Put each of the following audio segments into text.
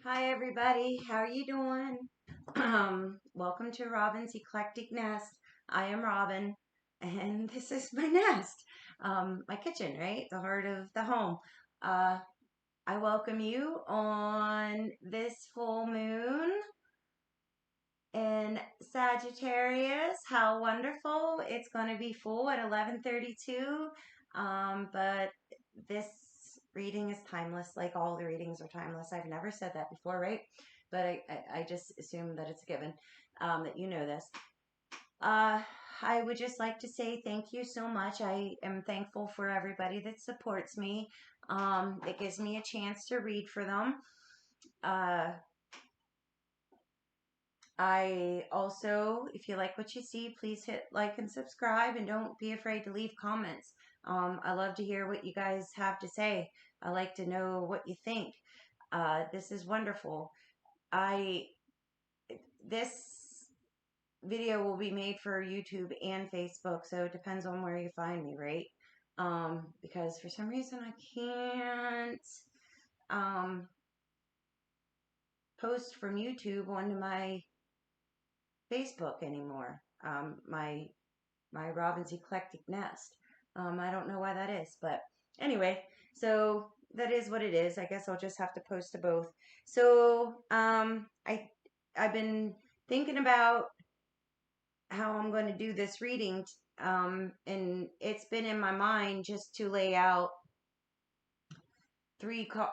Hi everybody, how are you doing? Welcome to Robin's Eclectic Nest. I am Robin, and this is my nest, my kitchen, right? The heart of the home. I welcome you on this full moon in Sagittarius. How wonderful! It's going to be full at 11:32. But this reading is timeless, like all the readings are timeless. I've never said that before, right? But I just assume that it's a given, that you know this. I would just like to say thank you so much. I am thankful for everybody that supports me. It gives me a chance to read for them. I also, if you like what you see, please hit like and subscribe, and don't be afraid to leave comments. I love to hear what you guys have to say. I like to know what you think. This is wonderful. This video will be made for YouTube and Facebook, so it depends on where you find me, right? Because for some reason I can't post from YouTube onto my Facebook anymore. My Robin's Eclectic Nest. I don't know why that is, but anyway, so that is what it is. I guess I'll just have to post to both. So I've been thinking about how I'm going to do this reading, and it's been in my mind just to lay out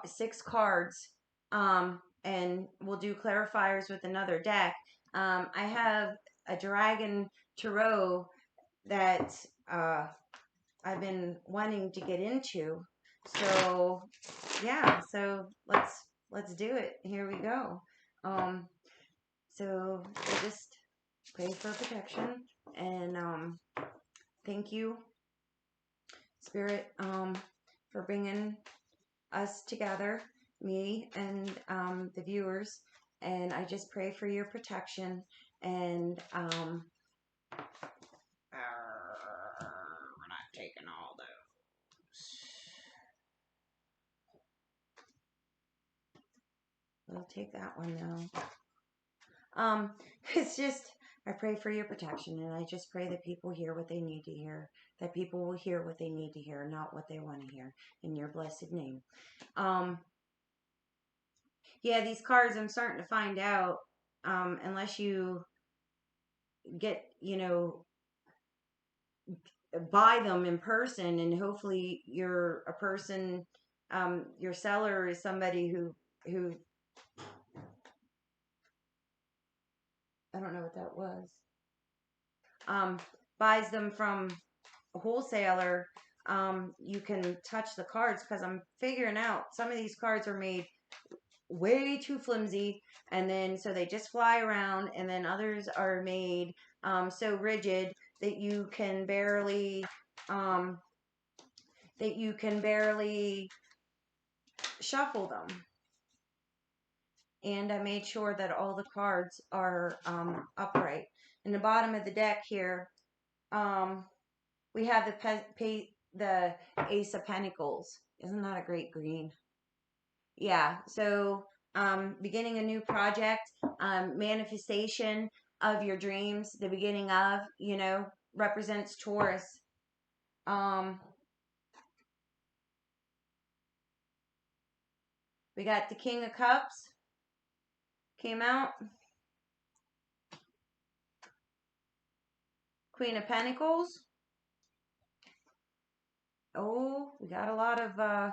six cards, and we'll do clarifiers with another deck. I have a Dragon Tarot that I've been wanting to get into. So yeah, so let's do it. Here we go. So we'll just pray for protection, and thank you, Spirit, for bringing us together, me and the viewers. And I just pray for your protection, and we're not taking all those. We'll take that one though. It's just, I pray for your protection, and I just pray that people hear what they need to hear, that people will hear what they need to hear, not what they want to hear, in your blessed name. Yeah, these cards, I'm starting to find out, unless you get, buy them in person, and hopefully you're a person, your seller is somebody who I don't know what that was, buys them from a wholesaler. You can touch the cards, because I'm figuring out some of these cards are made way too flimsy, and then so they just fly around, and then others are made so rigid that you can barely shuffle them. And I made sure that all the cards are upright. In the bottom of the deck here, we have the Ace of Pentacles. Isn't that a great green? Yeah, so beginning a new project, manifestation of your dreams, the beginning of, represents Taurus. We got the King of Cups came out. Queen of Pentacles. Oh, we got a lot of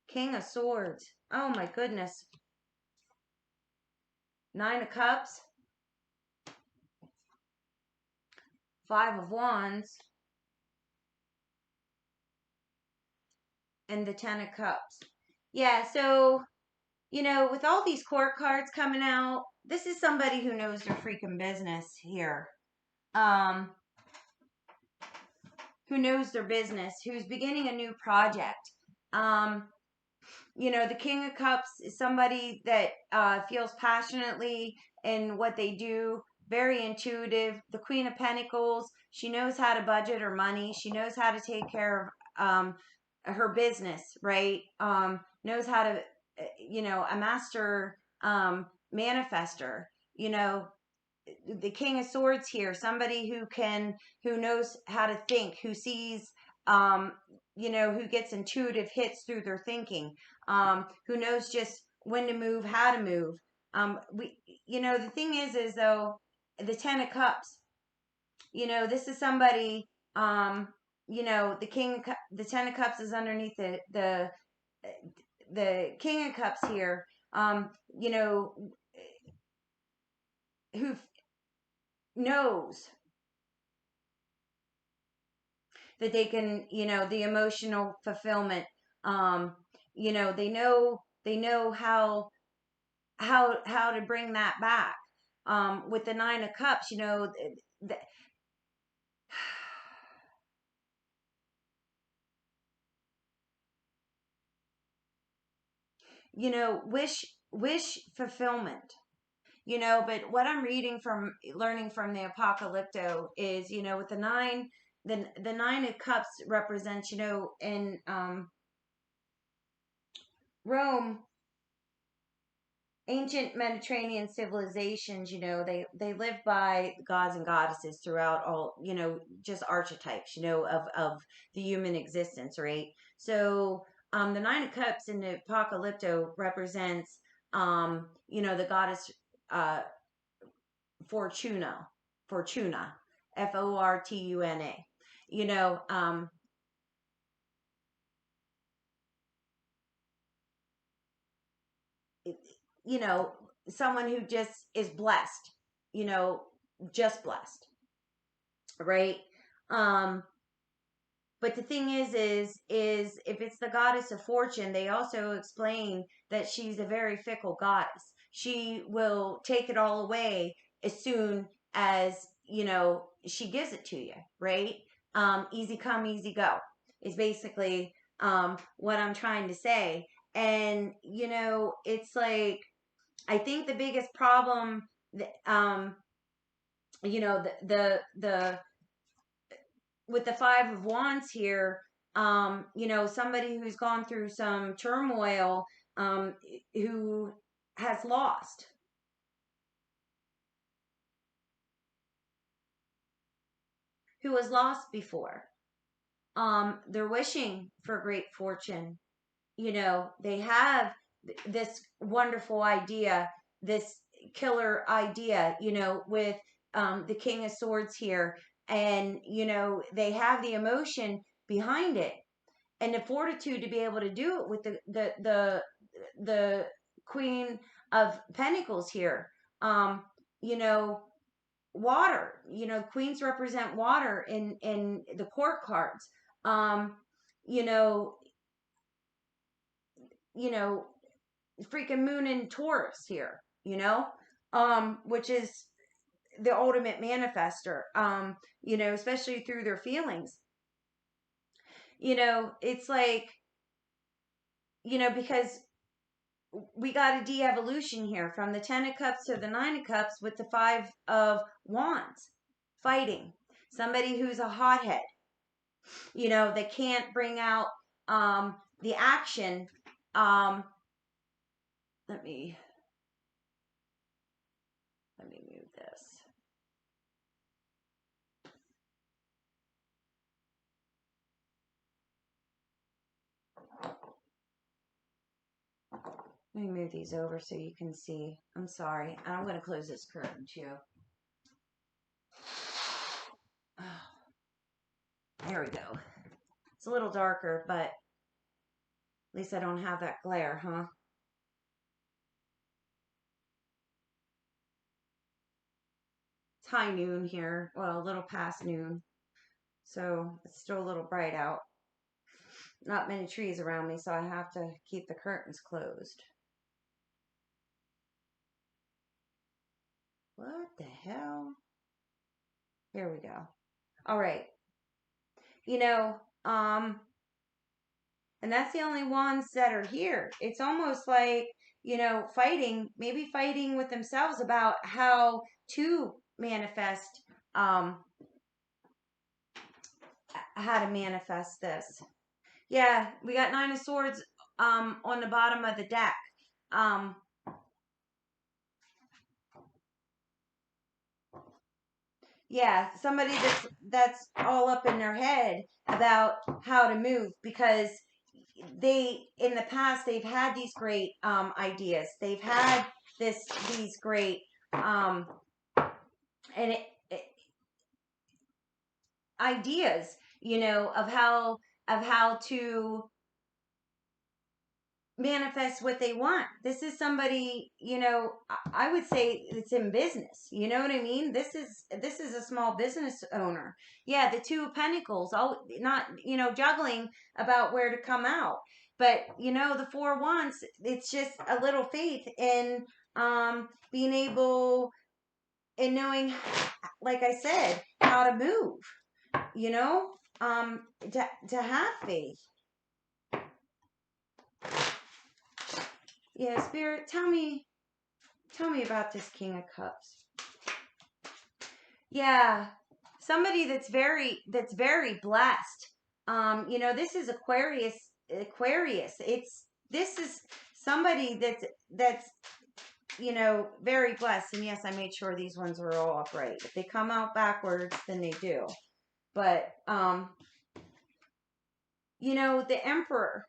King of Swords. Oh my goodness. Nine of Cups. Five of Wands. And the Ten of Cups. Yeah, so, with all these court cards coming out, this is somebody who knows their freaking business here. Who knows their business, who's beginning a new project. The King of Cups is somebody that feels passionately in what they do, very intuitive. The Queen of Pentacles, she knows how to budget her money. She knows how to take care of her business, right? Knows how to, a master manifester, the King of Swords here, somebody who knows how to think, who sees, um, who gets intuitive hits through their thinking, who knows just when to move, how to move. The thing is though, the Ten of Cups, this is somebody, the Ten of Cups is underneath the King of Cups here, who knows that they can, the emotional fulfillment, um, they know how to bring that back. With the Nine of Cups, the, wish fulfillment. But what I'm learning from the Apocalypto is, with the Nine of Cups represents, in Rome, ancient Mediterranean civilizations, they live by gods and goddesses throughout all, just archetypes, of the human existence, right? So, the Nine of Cups in the Apocalypto represents, the goddess, uh, Fortuna, Fortuna, Fortuna. You know, um, you know, Someone who just is blessed, you know, just blessed, right? Um, but the thing is if it's the goddess of fortune, they also explain that she's a very fickle goddess. She will take it all away as soon as, she gives it to you, right? Easy come, easy go is basically what I'm trying to say. And, it's like, I think the biggest problem, the with the Five of Wands here, somebody who's gone through some turmoil, who has lost, who has lost before. They're wishing for great fortune. They have this wonderful idea, this killer idea, with the King of Swords here. And, they have the emotion behind it and the fortitude to be able to do it with the Queen of Pentacles here. You know, Water. Queens represent water in the court cards. Um, you know, you know, Freaking Moon in Taurus here. Which is the ultimate manifester. Especially through their feelings. It's like, because we got a de-evolution here from the Ten of Cups to the Nine of Cups with the Five of Wands fighting. Somebody who's a hothead, that can't bring out the action. Um, let me move this. Let me move these over so you can see. I'm sorry. I'm going to close this curtain too. There we go. It's a little darker, but at least I don't have that glare, huh? It's high noon here. Well, a little past noon. So it's still a little bright out. Not many trees around me, so I have to keep the curtains closed. What the hell? Here we go. All right. You know, um, and that's the only ones that are here. It's almost like, maybe fighting with themselves about how to manifest, how to manifest this. Yeah, we got Nine of Swords on the bottom of the deck. Um, yeah, somebody that's all up in their head about how to move because they in the past they've had these great ideas. They've had these great um and it ideas, of how to manifest what they want. This is somebody, I would say it's in business. You know what I mean? This is a small business owner. Yeah, the Two of Pentacles, all not, juggling about where to come out. But, the Four of Wands, it's just a little faith in being able and knowing, like I said, how to move, you know, to have faith. Yeah, Spirit, tell me about this King of Cups. Yeah, somebody that's very blessed. This is Aquarius. Aquarius. This is somebody that's very blessed. And yes, I made sure these ones were all upright. If they come out backwards, then they do. But the Emperor.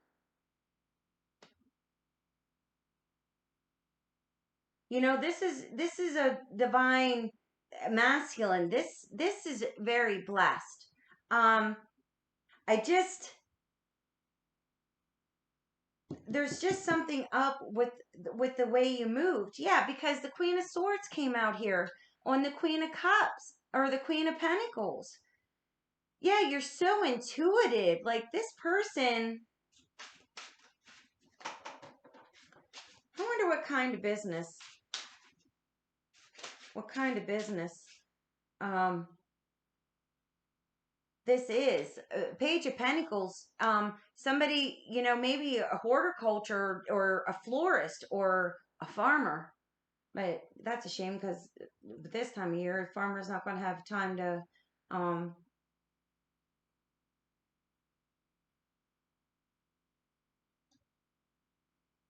This is a divine masculine. This is very blessed. I just there's just something up with the way you moved. Yeah, because the Queen of Swords came out here on the Queen of Cups or the Queen of Pentacles. Yeah, you're so intuitive. Like this person, I wonder what kind of business um this is. Page of Pentacles, somebody, maybe a horticulture or a florist or a farmer. But that's a shame because this time of year, a farmer's not going to have time to um,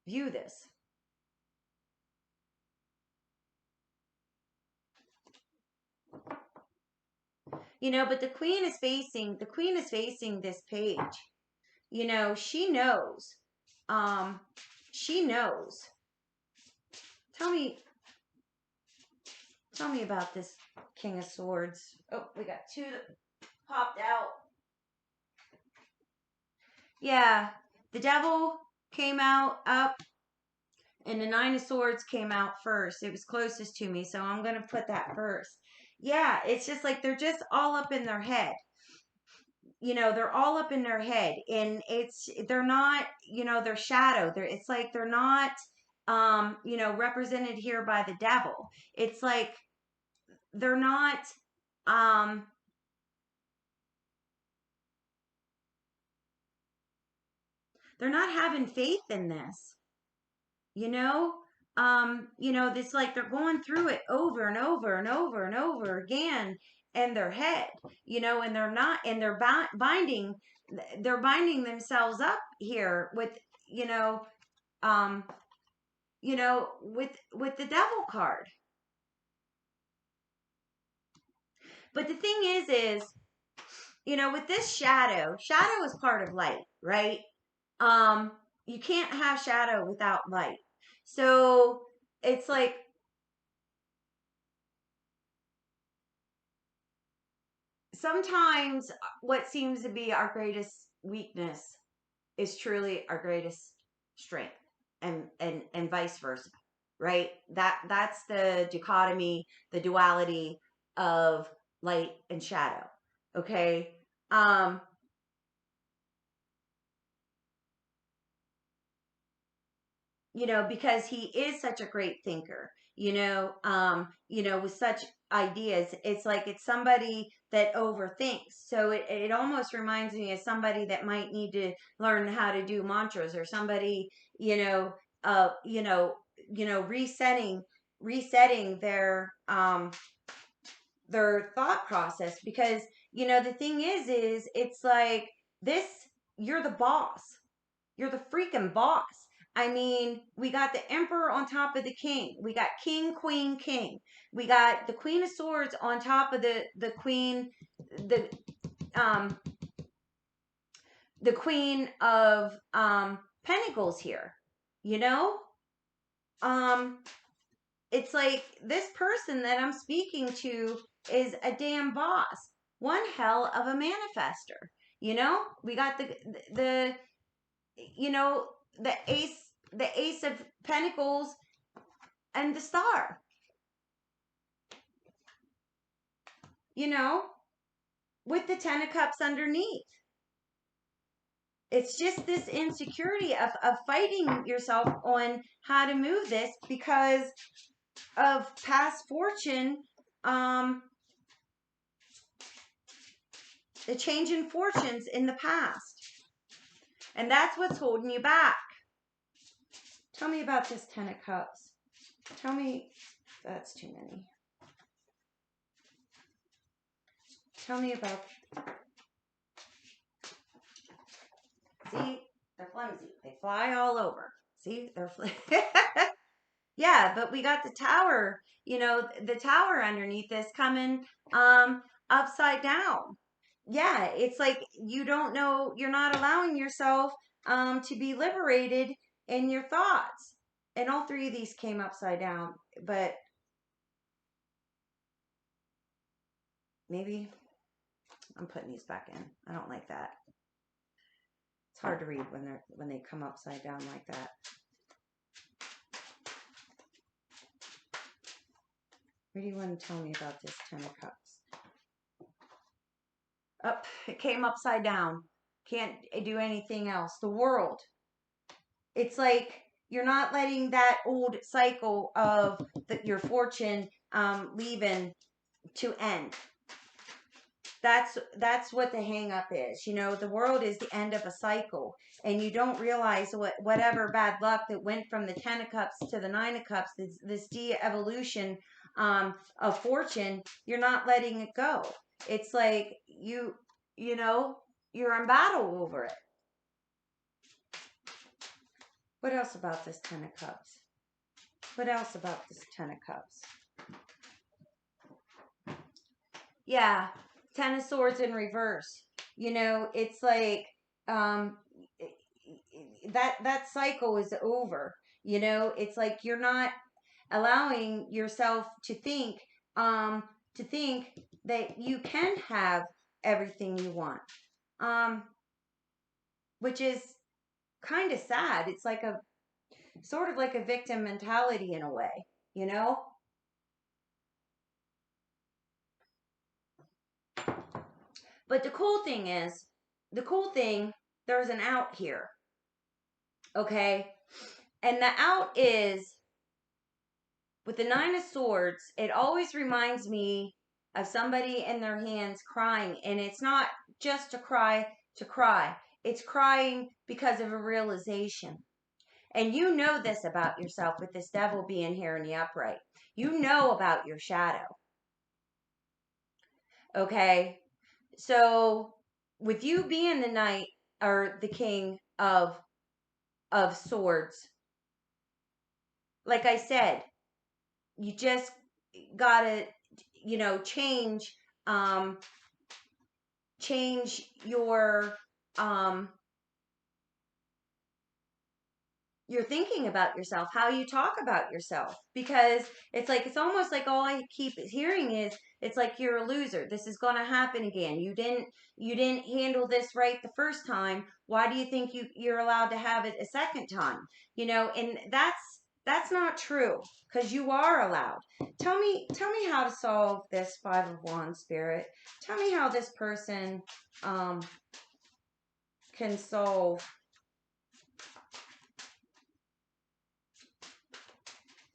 view this. But the queen is facing this page. She knows. She knows. Tell me, tell me about this King of Swords. Oh, we got two that popped out. Yeah, the Devil came out up, and the Nine of Swords came out first. It was closest to me, so I'm gonna put that first. Yeah, it's just like they're just all up in their head. They're all up in their head, and they're not, their shadow. It's like they're not, represented here by the Devil. It's like they're not, um, they're not having faith in this. you know it's like they're going through it over and over and over and over again in their head, and they're not, and they're binding themselves up here with you know um with the Devil card. But the thing is with this shadow is part of light, right? um you can't have shadow without light. So it's like sometimes what seems to be our greatest weakness is truly our greatest strength, and vice versa, right? That's the dichotomy, the duality of light and shadow. Okay. um because he is such a great thinker, with such ideas. It's like it's somebody that overthinks. So it almost reminds me of somebody that might need to learn how to do mantras, or somebody, you know, uh, you know, resetting their thought process. Because the thing is it's like this, you're the boss. You're the freaking boss. I mean, we got the emperor on top of the king. We got king, queen, king. We got the queen of swords on top of the queen, um the queen of pentacles here. You know? It's like this person that I'm speaking to is a damn boss. One hell of a manifester. You know? We got the you know, the ace of pentacles and the star. You know, with the 10 of cups underneath. It's just this insecurity of fighting yourself on how to move this because of past fortune, the change in fortunes in the past. And that's what's holding you back. Tell me about this 10 of cups. Tell me, that's too many. Tell me about, see, they're flimsy. They fly all over. See, they're yeah, but we got the tower, you know, the tower underneath this coming upside down. Yeah, it's like you don't know, you're not allowing yourself to be liberated in your thoughts. And all three of these came upside down, but maybe I'm putting these back in. I don't like that. It's hard to read when they come upside down like that. What do you want to tell me about this 10 of cups? Up, it came upside down. Can't do anything else. The world. It's like you're not letting that old cycle of your fortune leaving to end. That's what the hang up is. You know, the world is the end of a cycle, and you don't realize whatever bad luck that went from the 10 of cups to the 9 of cups, this de-evolution of fortune, you're not letting it go. It's like you know, you're in battle over it. What else about this 10 of cups? What else about this 10 of cups? Yeah, 10 of swords in reverse. You know, it's like that cycle is over. You know, it's like you're not allowing yourself to think that you can have everything you want. Which is kind of sad. It's like a sort of like a victim mentality in a way, you know? But the cool thing is, there's an out here. Okay? And the out is, with the 9 of swords, it always reminds me of somebody in their hands crying. And it's not just a cry to cry. It's crying because of a realization. And you know this about yourself with this devil being here in the upright. You know about your shadow. Okay? So with you being the knight or the king of swords, like I said, you just gotta, you know, change your thinking about yourself, how you talk about yourself, because it's almost like all I keep hearing is it's like you're a loser. This is going to happen again. You didn't handle this right the first time. Why do you think you're allowed to have it a second time? You know, and that's not true, because you are allowed. Tell me how to solve this 5 of Wands, Spirit. Tell me how this person can solve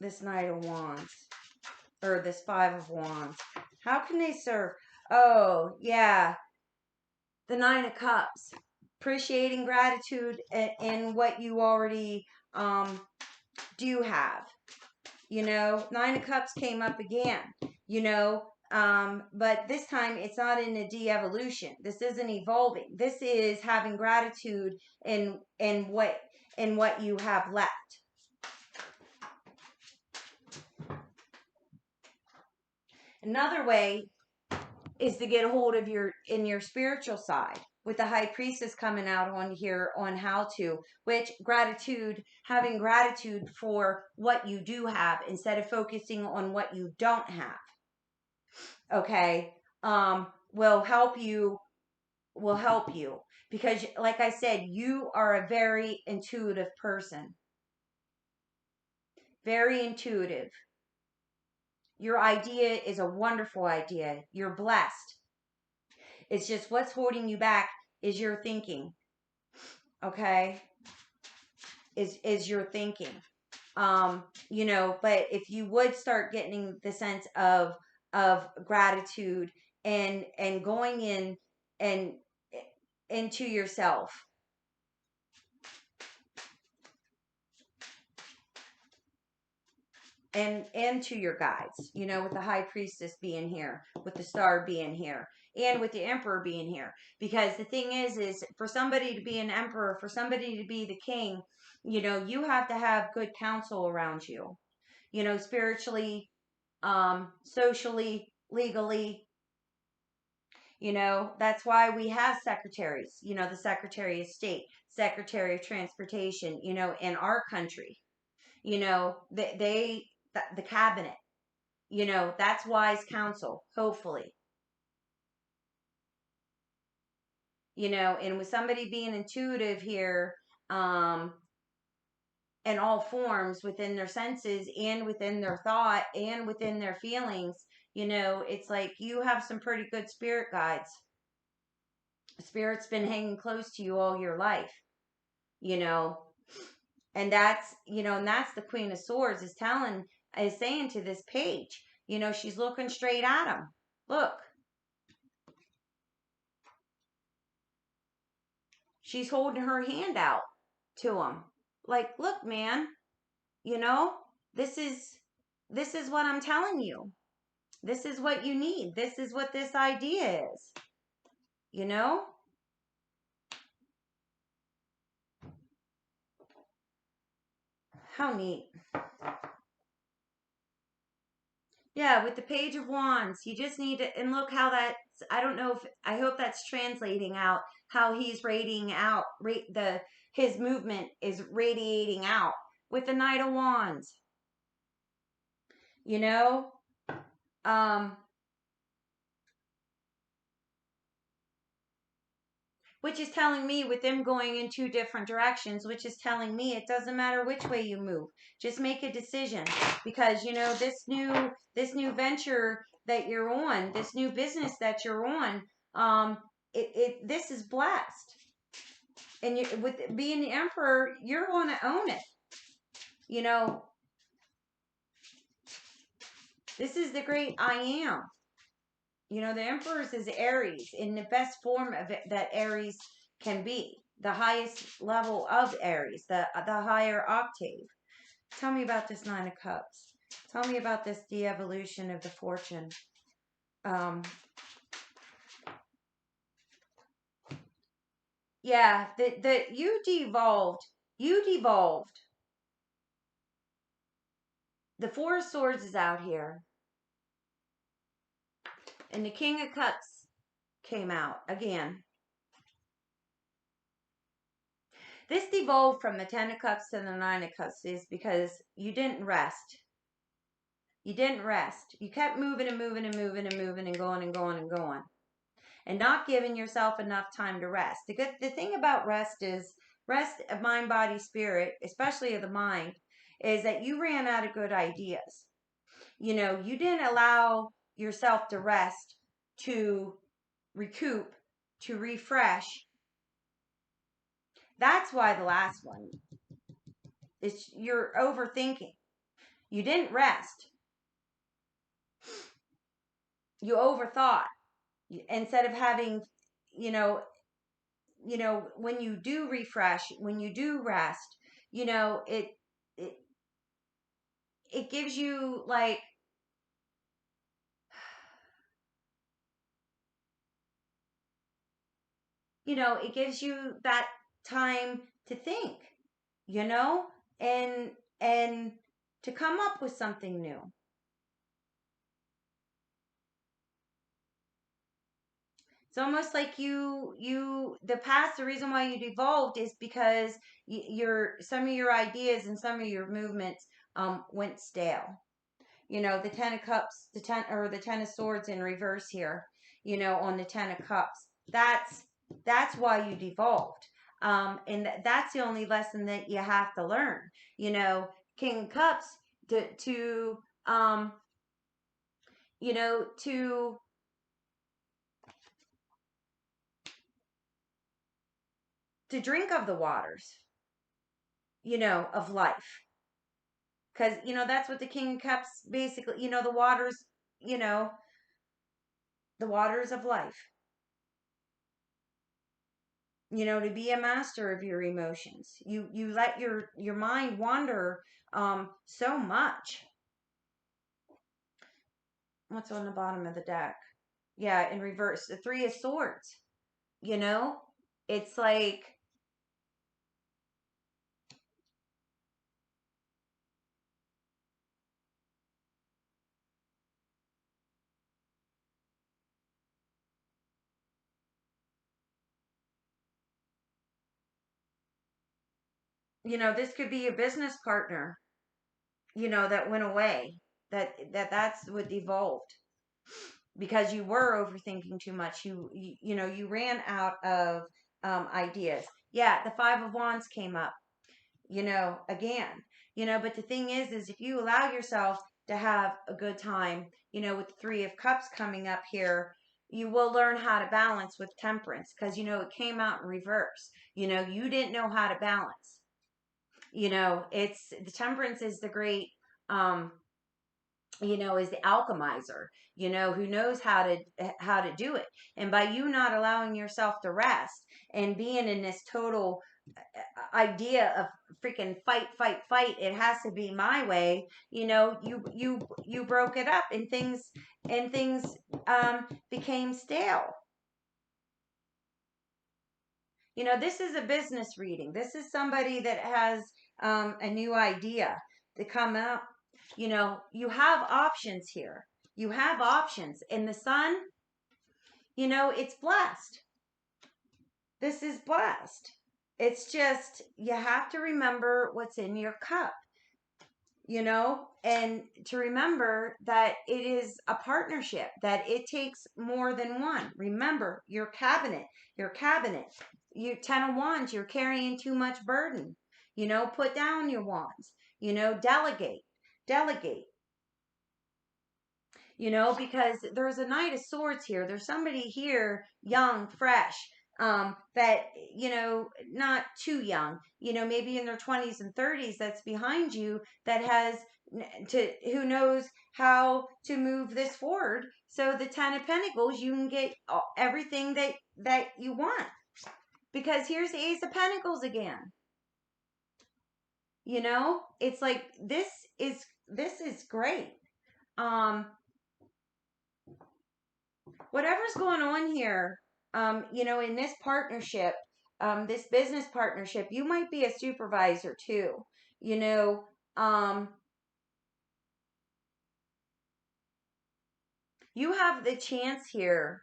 this Knight of Wands, or this 5 of Wands. How can they serve? Oh, yeah. The 9 of Cups. Appreciating gratitude in what you already do have. You know, 9 of Cups came up again. You know, But this time it's not in a de-evolution. This isn't evolving. This is having gratitude in what you have left. Another way is to get a hold of your spiritual side, with the high priestess coming out on here on how to, which gratitude, having gratitude for what you do have instead of focusing on what you don't have. Okay. Will help you, because like I said, you are a very intuitive person. Very intuitive. Your idea is a wonderful idea. You're blessed. It's just what's holding you back is your thinking. Okay? Is your thinking. But if you would start getting the sense of gratitude and going in and into yourself, and to your guides, with the high priestess being here, with the star being here, and with the emperor being here. Because the thing is for somebody to be an emperor, for somebody to be the king, you have to have good counsel around you, spiritually, socially, legally. That's why we have secretaries, the Secretary of State, Secretary of Transportation, in our country. The cabinet, that's wise counsel, hopefully. And with somebody being intuitive here, in all forms, within their senses and within their thought and within their feelings, it's like you have some pretty good spirit guides. Spirit's been hanging close to you all your life, and that's the Queen of Swords is saying to this page, she's looking straight at him. Look. She's holding her hand out to him. Like, look, man, this is what I'm telling you. This is what you need. This is what this idea is. How neat. Yeah, with the Page of Wands, you just need to, and look how that's, I hope that's translating out how he's radiating out, his movement is radiating out with the Knight of Wands. Um, which is telling me, with them going in two different directions, which is telling me it doesn't matter which way you move. Just make a decision, because this new venture that you're on, this new business that you're on, this is blessed. And with being the emperor, you're going to own it. This is the great I am. The Emperor's is Aries in the best form of it that Aries can be. The highest level of Aries, the higher octave. Tell me about this Nine of Cups. Tell me about this de-evolution of the fortune. Yeah, you devolved. You devolved. The Four of Swords is out here. And the King of Cups came out again. This devolved from the Ten of Cups to the Nine of Cups is because you didn't rest. You didn't rest. You kept moving and moving and moving and moving and going and going and going. And not giving yourself enough time to rest. The thing about rest of mind, body, spirit, especially of the mind, is that you ran out of good ideas. You didn't allow yourself to rest, to recoup, to refresh. That's why the last one is you're overthinking. You didn't rest. You overthought. Instead of having, when you do refresh, when you do rest, it gives you, like, it gives you that time to think, you know, and and to come up with something new. It's almost like the reason why you devolved is because some of your ideas and some of your movements went stale. The 10 of cups, the 10 of swords in reverse here, on the 10 of cups. That's why you devolved. And that's the only lesson that you have to learn. King of cups to you know to drink of the waters, of life. Because that's what the king of cups basically, the waters, you know the waters of life, to be a master of your emotions. You let your mind wander so much. What's on the bottom of the deck? Yeah, in reverse, the 3 of swords. you know it's like, this could be a business partner, that went away. That's what evolved because you were overthinking too much. You ran out of ideas. Yeah, the 5 of wands came up, again. But the thing is if you allow yourself to have a good time, with the 3 of cups coming up here, you will learn how to balance with temperance, because it came out in reverse. You didn't know how to balance. It's the temperance is the great, um is the alchemizer, who knows how to do it. And by you not allowing yourself to rest and being in this total idea of freaking fight, fight, fight, it has to be my way, you broke it up, and things became stale. This is a business reading. This is somebody that has a new idea to come out. You have options here. You have options. And the sun, it's blessed. This is blessed. It's just, you have to remember what's in your cup, and to remember that it is a partnership, that it takes more than one. Remember your cabinet, you 10 of wands, you're carrying too much burden. Put down your wands, delegate, because there's a knight of swords here. There's somebody here, young, fresh, that, not too young, maybe in their 20s and 30s, that's behind you, that has who knows how to move this forward. So the 10 of pentacles, you can get everything that you want, because here's the ace of pentacles again. It's like, this is great. Whatever's going on here, in this partnership, this business partnership, you might be a supervisor too. You know, um, you have the chance here.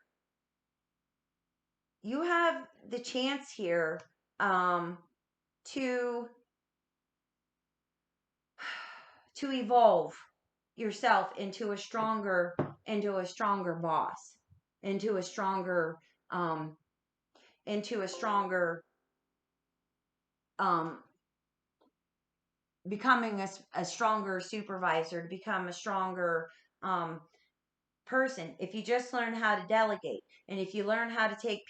You have the chance here, to evolve yourself into a stronger boss, into a stronger um into a stronger um becoming a stronger supervisor, to become a stronger um person, if you just learn how to delegate, and if you learn how to take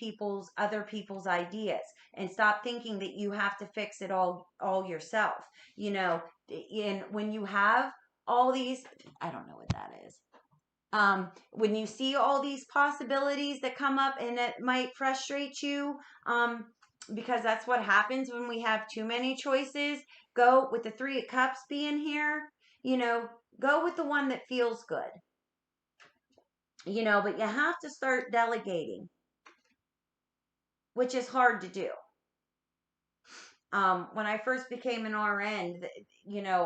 other people's ideas, and stop thinking that you have to fix it all yourself. And when you have all these, I don't know what that is. When you see all these possibilities that come up, and it might frustrate you, because that's what happens when we have too many choices. Go with the 3 of cups being here. Go with the one that feels good. But you have to start delegating. which is hard to do. When I first became an RN,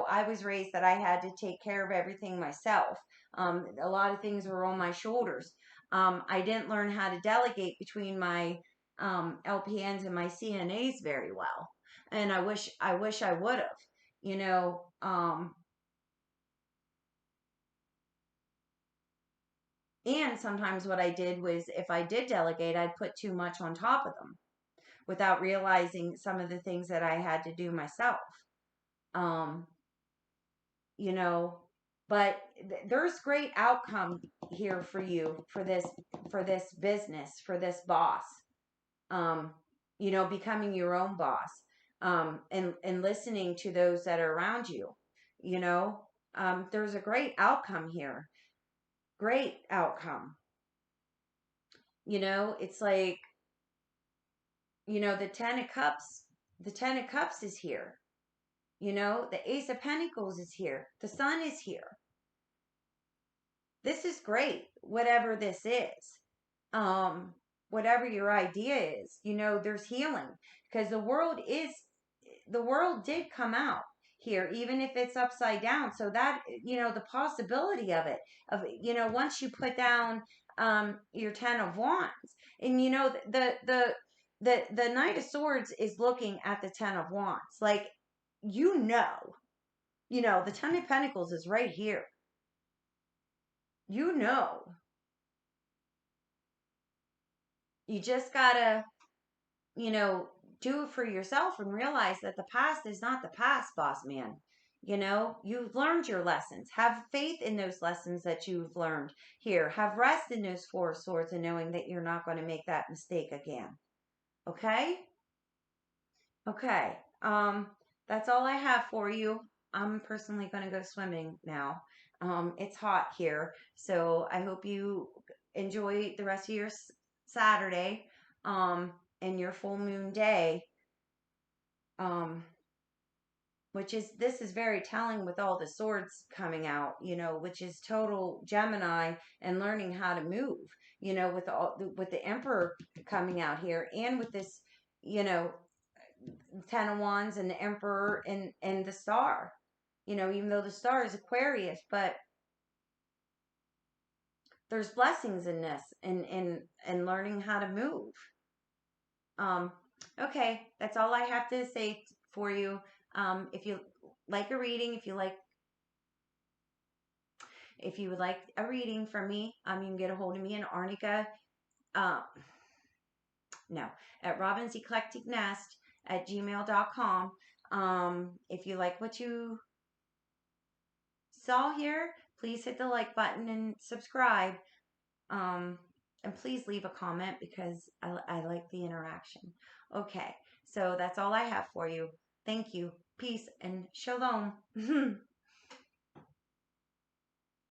I was raised that I had to take care of everything myself. A lot of things were on my shoulders. I didn't learn how to delegate between my LPNs and my CNAs very well, and I wish I would have. You know, and sometimes what I did was, if I did delegate, I'd put too much on top of them without realizing some of the things that I had to do myself. Um, you know, but there's great outcome here for you, for this business, for this boss. Um, becoming your own boss. And listening to those that are around you. You know, there's a great outcome here. Great outcome. It's like, the 10 of cups, the 10 of cups is here. The ace of pentacles is here. The sun is here. This is great, whatever this is. Um, Whatever your idea is, there's healing, because the world did come out here, even if it's upside down. So that, the possibility of it, once you put down your 10 of wands, and the Knight of Swords is looking at the 10 of wands, like, the 10 of Pentacles is right here. You know, you just gotta, you know, do it for yourself and realize that the past is not the past, boss man. You've learned your lessons. Have faith in those lessons that you've learned here. Have rest in those four of swords and knowing that you're not going to make that mistake again. Okay? Okay. That's all I have for you. I'm personally going to go swimming now. It's hot here, so I hope you enjoy the rest of your Saturday, and your full moon day. Um, which is This is very telling with all the swords coming out, which is total Gemini and learning how to move, with the Emperor coming out here, and with this, you know, 10 of Wands and the Emperor and the Star. Even though the Star is Aquarius, but there's blessings in this, and learning how to move. Um, okay, that's all I have to say for you. If you like a reading, if you would like a reading from me, you can get a hold of me in Arnica. Uh, no, at robinseclecticnest@gmail.com. If you like what you saw here, please hit the like button and subscribe. Um, and please leave a comment, because I like the interaction. Okay, so that's all I have for you. Thank you. Peace and shalom.